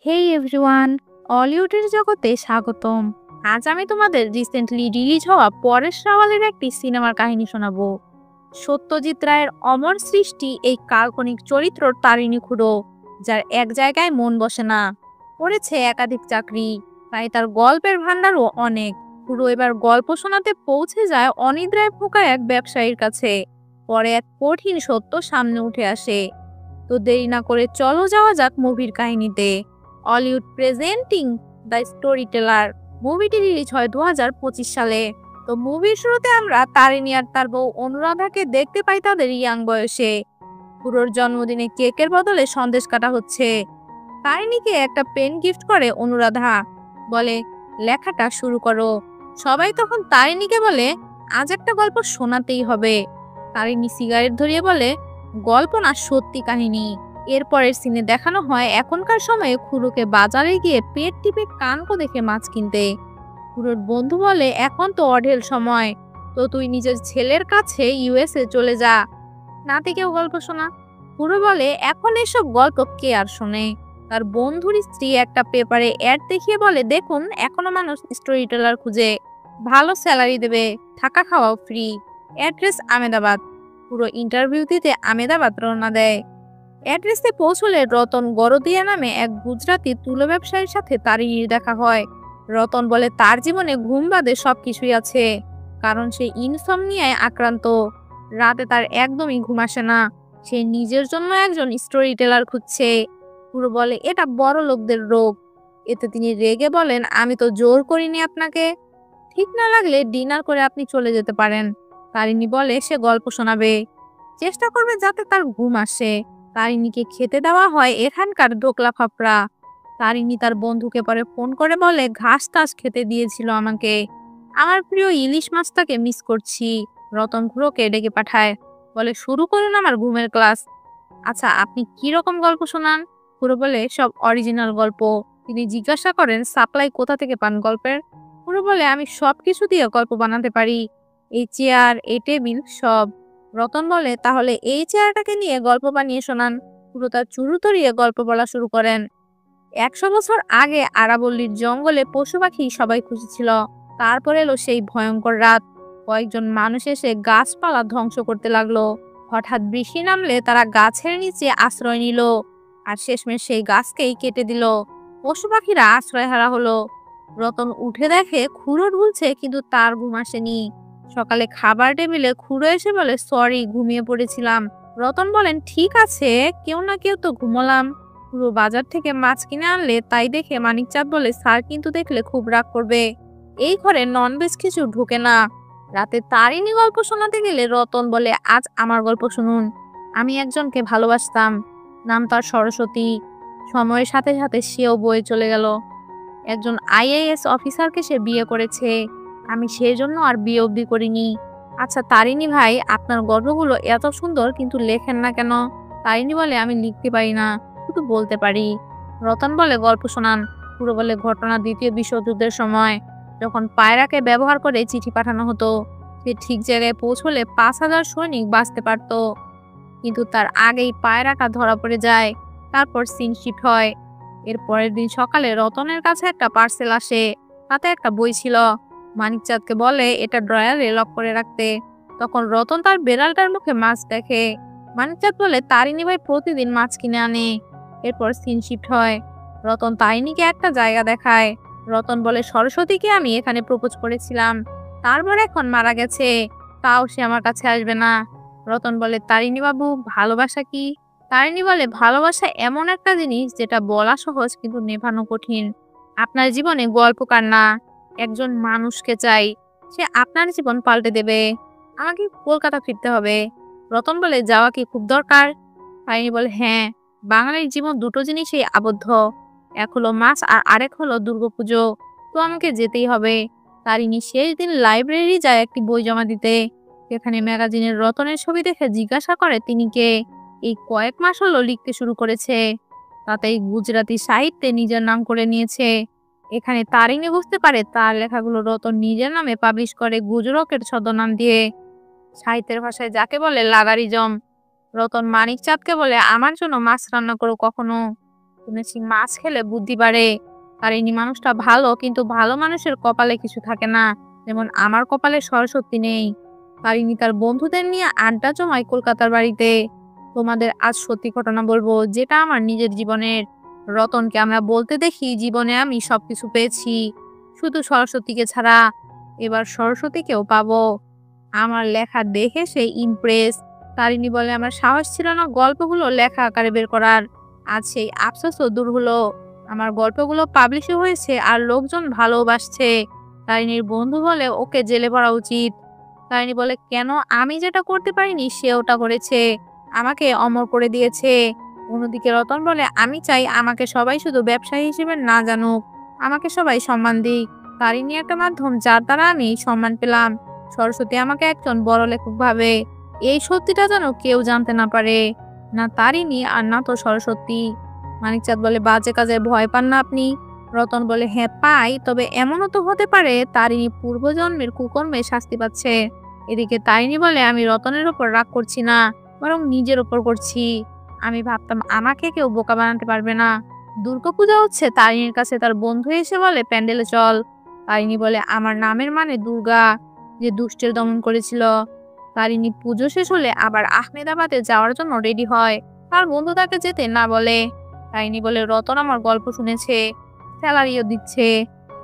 হেই everyone, অলিউডের জগতে স্বাগতম। আজ আমি তোমাদের রিসেন্টলি রিলিজ হওয়া পরেশ রাওয়ালের একটি সিনেমার কাহিনী শোনাবো। সত্যজিৎ রায়ের অমর সৃষ্টি এই কাল্পনিক চরিত্র তারিণী খুড়ো, যার এক জায়গায় মন বসে না। করেছে একাধিক চাকরি, তাই তার গল্পের ভান্ডারও অনেক। খুড়ো এবার গল্প শোনাতে পৌঁছে যায় অনিদ্রায় ভোগা এক ব্যবসায়ীর কাছে। পরে এক কঠিন সত্য সামনে উঠে আসে। তো দেরি না করে চলো যাওয়া যাক মুভির কাহিনীতে। Ollywood presenting the story teller মুভিটি রিলিজ হয় 2025 সালে। তো মুভির শুরুতে আমরা তারিণী আর তার বউ অনুরাধাকে দেখতে পাই তাদের ইয়াং বয়সে। পুরোর জন্মদিনে কেকের বদলে সন্দেশ কাটা হচ্ছে। তারিণীকে একটা পেন গিফট করে অনুরাধা, বলে লেখাটা শুরু করো। সবাই তখন তারিণীকে বলে আজ একটা গল্প শোনাতেই হবে। তারিণী সিগারেট ধরিয়ে বলে গল্প না, সত্যি কাহিনী। এরপরের সিনে দেখানো হয় এখনকার সময়ে খুড়োকে বাজারে গিয়ে পেট টিপে কানকো দেখে মাছ কিনতে। খুড়োর বন্ধু বলে এখন তো অঢেল সময়, তো তুই নিজের ছেলের কাছে ইউএসএ চলে যা, নাতিকেও গল্প শোনা। খুড়ো বলে এখন এসব গল্প কে আর শোনে। তার বন্ধুর স্ত্রী একটা পেপারে অ্যাড দেখিয়ে বলে দেখুন এখনো মানুষ স্টোরি টেলার খুঁজে, ভালো স্যালারি দেবে, থাকা খাওয়াও ফ্রি, অ্যাড্রেস আমেদাবাদ। পুরো ইন্টারভিউ দিতে আমেদাবাদ রওনা দেয়। অ্যাড্রেসে পৌঁছলে রতন গরদিয়া নামে এক গুজরাটি তুলো ব্যবসায়ীর সাথে তারিণীর দেখা হয়। রতন বলে তার জীবনে ঘুম বাদে সবকিছুই আছে, কারণ সে ইনসমনিয়ায় আক্রান্ত। রাতে তার একদমই ঘুম আসে না। সে নিজের জন্য একজন স্টোরি টেলার খুঁজছে। পুরো বলে এটা বড় লোকদের রোগ। এতে তিনি রেগে বলেন আমি তো জোর করিনি আপনাকে, ঠিক না লাগলে ডিনার করে আপনি চলে যেতে পারেন। তারিণী বলে সে গল্প শোনাবে, চেষ্টা করবে যাতে তার ঘুম আসে। তারিণীকে খেতে দেওয়া হয় এখানকার ডোকলা ফাফড়া। তারিণী তার বন্ধুকে পরে ফোন করে বলে ঘাস টাস খেতে দিয়েছিল আমাকে, আমার প্রিয় ইলিশ মাছটাকে মিস করছি। রতন খুড়োকে ডেকে পাঠায়, বলে শুরু করুন আমার ঘুমের ক্লাস। আচ্ছা আপনি কি রকম গল্প শোনান? খুড়ো বলে সব অরিজিনাল গল্প। তিনি জিজ্ঞাসা করেন সাপ্লাই কোথা থেকে পান গল্পের? খুড়ো বলে আমি সব কিছু দিয়ে গল্প বানাতে পারি, এই চেয়ার এই টেবিল সব। রতন বলে তাহলে এই চেয়ারটাকে নিয়ে গল্প বানিয়ে শোনান। পুরো তার চুরু তরিয়ে গল্প বলা শুরু করেন। 100 বছর আগে আরাবল্লীর জঙ্গলে পশু পাখি সবাই খুশি ছিল। তারপর এলো সেই ভয়ঙ্কর রাত। কয়েকজন মানুষ এসে গাছপালা ধ্বংস করতে লাগলো। হঠাৎ বৃষ্টি নামলে তারা গাছের নিচে আশ্রয় নিল, আর শেষমেশ সেই গাছকেই কেটে দিল। পশু পাখিরা আশ্রয় হারা হলো। রতন উঠে দেখে খুড়ো ঢুলছে, কিন্তু তার ঘুম আসেনি। সকালে খাবার টেবিলে খুড়ো এসে বলে সরি ঘুমিয়ে পড়েছিলাম। রতন বলেন ঠিক আছে, কেউ না কেউ তো ঘুমোলাম। পুরো বাজার থেকে মাছ কিনে আনলে তাই দেখে মানিকচাঁদ বলে স্যার কিন্তু দেখলে খুব রাগ করবে, এই ঘরে ননভেজ কিছু ঢুকে না। রাতে তারিণী গল্প শোনাতে গেলে রতন বলে আজ আমার গল্প শুনুন। আমি একজনকে ভালোবাসতাম, নাম তার সরস্বতী। সময়ের সাথে সাথে সেও বয়ে চলে গেল। একজন আইএএস অফিসারকে সে বিয়ে করেছে, আমি সেই জন্য আর বিয়ে অবধি করিনি। আচ্ছা তারিণী ভাই, আপনার গল্পগুলো এত সুন্দর কিন্তু লেখেন না কেন? তারিণী বলে আমি লিখতে পারি না, শুধু বলতে পারি। রতন বলে গল্প শোনান। পুরো বলে ঘটনা দ্বিতীয় বিশ্বযুদ্ধের সময়, যখন পায়রাকে ব্যবহার করে চিঠি পাঠানো হতো। সে ঠিক জায়গায় পৌঁছলে 5,000 সৈনিক বাঁচতে পারত, কিন্তু তার আগেই পায়রাটা ধরা পড়ে যায়। তারপর সিন শিফট হয়। এর পরের দিন সকালে রতনের কাছে একটা পার্সেল আসে, তাতে একটা বই ছিল। মানিকচাঁদকে বলে এটা ড্রয়ারে লক করে রাখতে। তখন রতন তার বেড়ালটার মুখে মাছ দেখে। মানিকচাঁদ বলে তারিণী ভাই প্রতিদিন মাছ কিনে আনে। এরপর সিন শিফট হয়। রতন তারিণীকে একটা জায়গা দেখায়। রতন বলে সরস্বতীকে আমি এখানে প্রপোজ করেছিলাম, তারপর এখন মারা গেছে, তাও সে আমার কাছে আসবে না। রতন বলে তারিণী বাবু ভালোবাসা কি? তারিণী বলে ভালোবাসা এমন একটা জিনিস যেটা বলা সহজ কিন্তু নেভানো কঠিন। আপনার জীবনে গল্পকার না, একজন মানুষকে চাই, সে আপনার জীবন পাল্টে দেবে। আমাকে কলকাতা ফিরতে হবে। রতন বলে যাওয়া কি খুব দরকার? তারিণী বলে হ্যাঁ, বাঙালির জীবন দুটো জিনিসই আবদ্ধ, এক হলো মাছ আর আরেক হলো দুর্গাপুজো, তো আমাকে যেতেই হবে। তারিণী শেষ দিন লাইব্রেরি যায় একটি বই জমা দিতে। সেখানে ম্যাগাজিনের রতনের ছবি দেখে জিজ্ঞাসা করে তিনি কে। এই কয়েক মাস হলো লিখতে শুরু করেছে, তাতেই গুজরাটি সাহিত্যে নিজের নাম করে নিয়েছে। এখানে তারিণী বুঝতে পারে তার লেখাগুলো রতন নিজের নামে পাবলিশ করে গুজরকের ছদ্মনাম দিয়ে। সাহিত্যের ভাষায় যাকে বলে লাগারিজম। রতন মানিকচাঁদকে বলে আমার জন্য মাছ রান্না করো কখনো। শুনেছি মাছ খেলে বুদ্ধি বাড়ে। তারিণী মানুষটা ভালো, কিন্তু ভালো মানুষের কপালে কিছু থাকে না। যেমন আমার কপালে সরস্বতী নেই। তারিণী তার বন্ধুদের নিয়ে আড্ডা জমায় কলকাতার বাড়িতে। তোমাদের আজ সত্যি ঘটনা বলবো, যেটা আমার নিজের জীবনের। রতনকে আমরা বলতে দেখি জীবনে আমি সবকিছু পেয়েছি, শুধু সরস্বতীকে ছাড়া। এবার সরস্বতীকেও পাবো। আমার লেখা দেখে সে ইমপ্রেস। তারিণী বলে আমার সাহস ছিল না গল্পগুলো লেখা আকারে বের করার। আজ সেই আফসোসও দূর হলো। আমার গল্পগুলো পাবলিশও হয়েছে আর লোকজন ভালোবাসছে। তারিণীর বন্ধু বলে ওকে জেলে পড়া উচিত। তারিণী বলে কেন? আমি যেটা করতে পারিনি সে ওটা করেছে, আমাকে অমর করে দিয়েছে। অন্যদিকে রতন বলে আমি চাই আমাকে সবাই শুধু ব্যবসায়ী হিসেবে না জানুক, আমাকে সবাই সম্মান দিক। তারিণী একটা মাধ্যম যার দ্বারা আমি সম্মান পেলাম। সরস্বতী আমাকে একজন বড় লেখক ভাবে। এই সত্যিটা যেন কেউ জানতে না পারে, না তারিণী আর না তো সরস্বতী। মানিকচাঁদ বলে বাজে কাজে ভয় পান না আপনি? রতন বলে হ্যাঁ পাই, তবে এমনও তো হতে পারে তারিণী পূর্বজন্মের কুকর্মে শাস্তি পাচ্ছে। এদিকে তারিণী বলে আমি রতনের ওপর রাগ করছি না, বরং নিজের ওপর করছি। আমি ভাবতাম আমাকে কেউ বোকা বানাতে পারবে না। দুর্গাপূজা হচ্ছে, তারিণীর কাছে তার বন্ধু এসে বলে প্যান্ডেলে চল। তারিণী বলে আমার নামের মানে দুর্গা, যে দুষ্টের দমন করেছিল। তারিণী পুজো শেষ হলে আবার আহমেদাবাদে যাওয়ার জন্য রেডি হয়। তার বন্ধু তাকে যেতে না বলে। তারিণী বলে রতন আমার গল্প শুনেছে, স্যালারিও দিচ্ছে।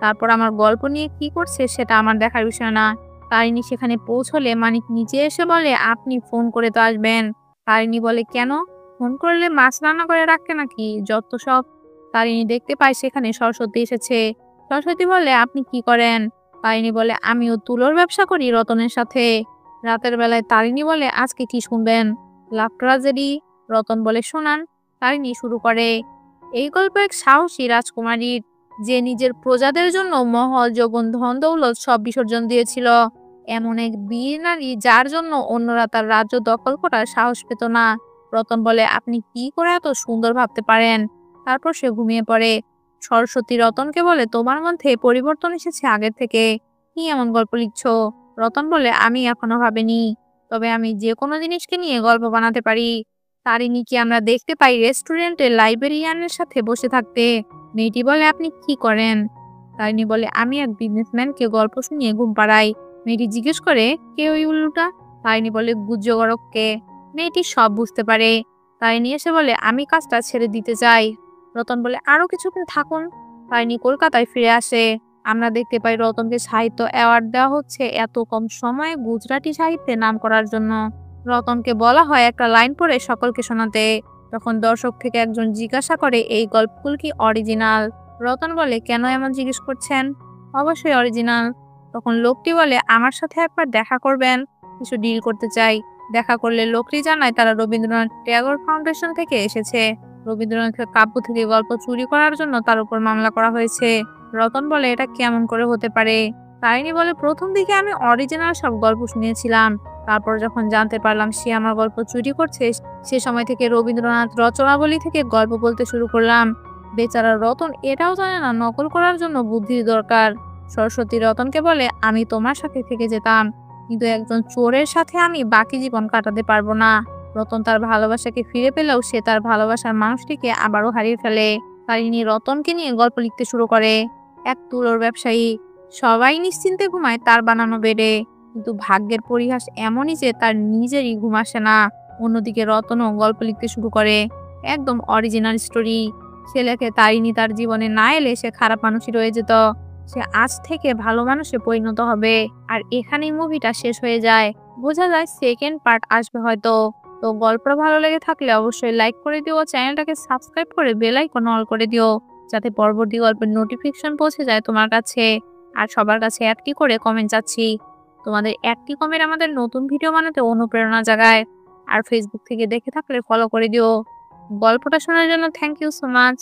তারপর আমার গল্প নিয়ে কি করছে সেটা আমার দেখার বিষয় না। তারিণী সেখানে পৌঁছলে মানিক নিচে এসে বলে আপনি ফোন করে তো আসবেন। তারিণী বলে কেন? ফোন করলে মাছ রান্না করে রাখতে নাকি, যত সব। তারিণী দেখতে পায় সেখানে সরস্বতী এসেছে। সরস্বতী বলে আপনি কি করেন? তারিণী বলে আমিও তুলোর ব্যবসা করি রতনের সাথে। রাতের বেলায় তারিণী বলে আজকে কি শুনবেন? লাভ ট্রাজেডি। রতন বলে শোনান। তারিণী শুরু করে। এই গল্প এক সাহসী রাজকুমারীর, যে নিজের প্রজাদের জন্য মহল, যৌবন, ধন দৌলত সব বিসর্জন দিয়েছিল। এমন এক বীর নারী যার জন্য অন্যরা তার রাজ্য দখল করার সাহস পেত না। রতন বলে আপনি কি করে এত সুন্দর ভাবতে পারেন? তারপর সে ঘুমিয়ে পড়ে। সরস্বতী রতনকে বলে তোমার মধ্যে পরিবর্তন এসেছে আগের থেকে, কি এমন গল্প লিখছো? রতন বলে আমি এখনো ভাবিনি, তবে আমি যে কোনো জিনিসকে নিয়ে গল্প বানাতে পারি। তারিণীকে আমরা দেখতে পাই রেস্টুরেন্টে লাইব্রেরিয়ানের সাথে বসে থাকতে। মেয়েটি বলে আপনি কি করেন? তারিণী বলে আমি এক বিজনেসম্যানকে গল্প শুনিয়ে ঘুম পাড়াই। মেয়েটি জিজ্ঞেস করে কে ওই উল্লুটা? তারিণী বলে গুজ্জগরককে। মেয়েটি সব বুঝতে পারে। তারিণী এসে বলে আমি কাজটা ছেড়ে দিতে চাই। রতন বলে আরো কিছুক্ষণ থাকুন। তারিণী কলকাতায় ফিরে আসে। আমরা দেখতে পাই রতনকে সাহিত্য অ্যাওয়ার্ড দেওয়া হচ্ছে এত কম সময়ে গুজরাটি সাহিত্যে নাম করার জন্য। রতনকে বলা হয় একটা লাইন পড়ে সকলকে শোনাতে। তখন দর্শক থেকে একজন জিজ্ঞাসা করে এই গল্পগুলো কি অরিজিনাল? রতন বলে কেন এমন জিজ্ঞেস করছেন? অবশ্যই অরিজিনাল। তখন লোকটি বলে আমার সাথে একবার দেখা করবেন, কিছু ডিল করতে চাই। দেখা করলে লোকটি জানায় তারা রবীন্দ্রনাথ ট্যাগর ফাউন্ডেশন থেকে এসেছে। রবীন্দ্রনাথের কাব্য থেকে গল্প চুরি করার জন্য তার উপর মামলা করা হয়েছে। রতন বলে এটা কেমন করে হতে পারে? তারিণী বলে প্রথম দিকে আমি অরিজিনাল সব গল্প শুনিয়েছিলাম, তারপর যখন জানতে পারলাম সে আমার গল্প চুরি করছে, সে সময় থেকে রবীন্দ্রনাথ রচনাবলী থেকে গল্প বলতে শুরু করলাম। বেচারা রতন এটাও জানে না নকল করার জন্য বুদ্ধির দরকার। সরস্বতী রতনকে বলে আমি তোমার সাথে থেকে যেতাম, কিন্তু একজন চোরের সাথে আমি বাকি জীবন কাটাতে পারবো না। রতন তার ভালোবাসাকে ফিরে পেলেও সে তার ভালোবাসার মানুষটিকে আবারও হারিয়ে ফেলে। তারিণী রতনকে নিয়ে গল্প লিখতে শুরু করে। এক তুলোর ব্যবসায়ী, সবাই নিশ্চিন্তে ঘুমায় তার বানানো বেডে, কিন্তু ভাগ্যের পরিহাস এমনই যে তার নিজেরই ঘুম আসে না। অন্যদিকে রতনও গল্প লিখতে শুরু করে, একদম অরিজিনাল স্টোরি। সে লেখে তারিণী তার জীবনে না এলে সে খারাপ মানুষই রয়ে যেত, সে আজ থেকে ভালো মানুষে পরিণত হবে। আর এখানেই মুভিটা শেষ হয়ে যায়। বোঝা যায় সেকেন্ড পার্ট আসবে হয়তো। তো গল্পটা ভালো লেগে থাকলে অবশ্যই লাইক করে দিও, চ্যানেলটাকে সাবস্ক্রাইব করে বেল আইকন অল করে দিও, যাতে পরবর্তী গল্পের নোটিফিকেশন পৌঁছে যায় তোমার কাছে। আর সবার কাছে একটি করে কমেন্ট চাচ্ছি। তোমাদের একটি কমেন্ট আমাদের নতুন ভিডিও বানাতে অনুপ্রেরণা জাগায়। আর ফেসবুক থেকে দেখে থাকলে ফলো করে দিও। গল্পটা শোনার জন্য থ্যাংক ইউ সো মাচ।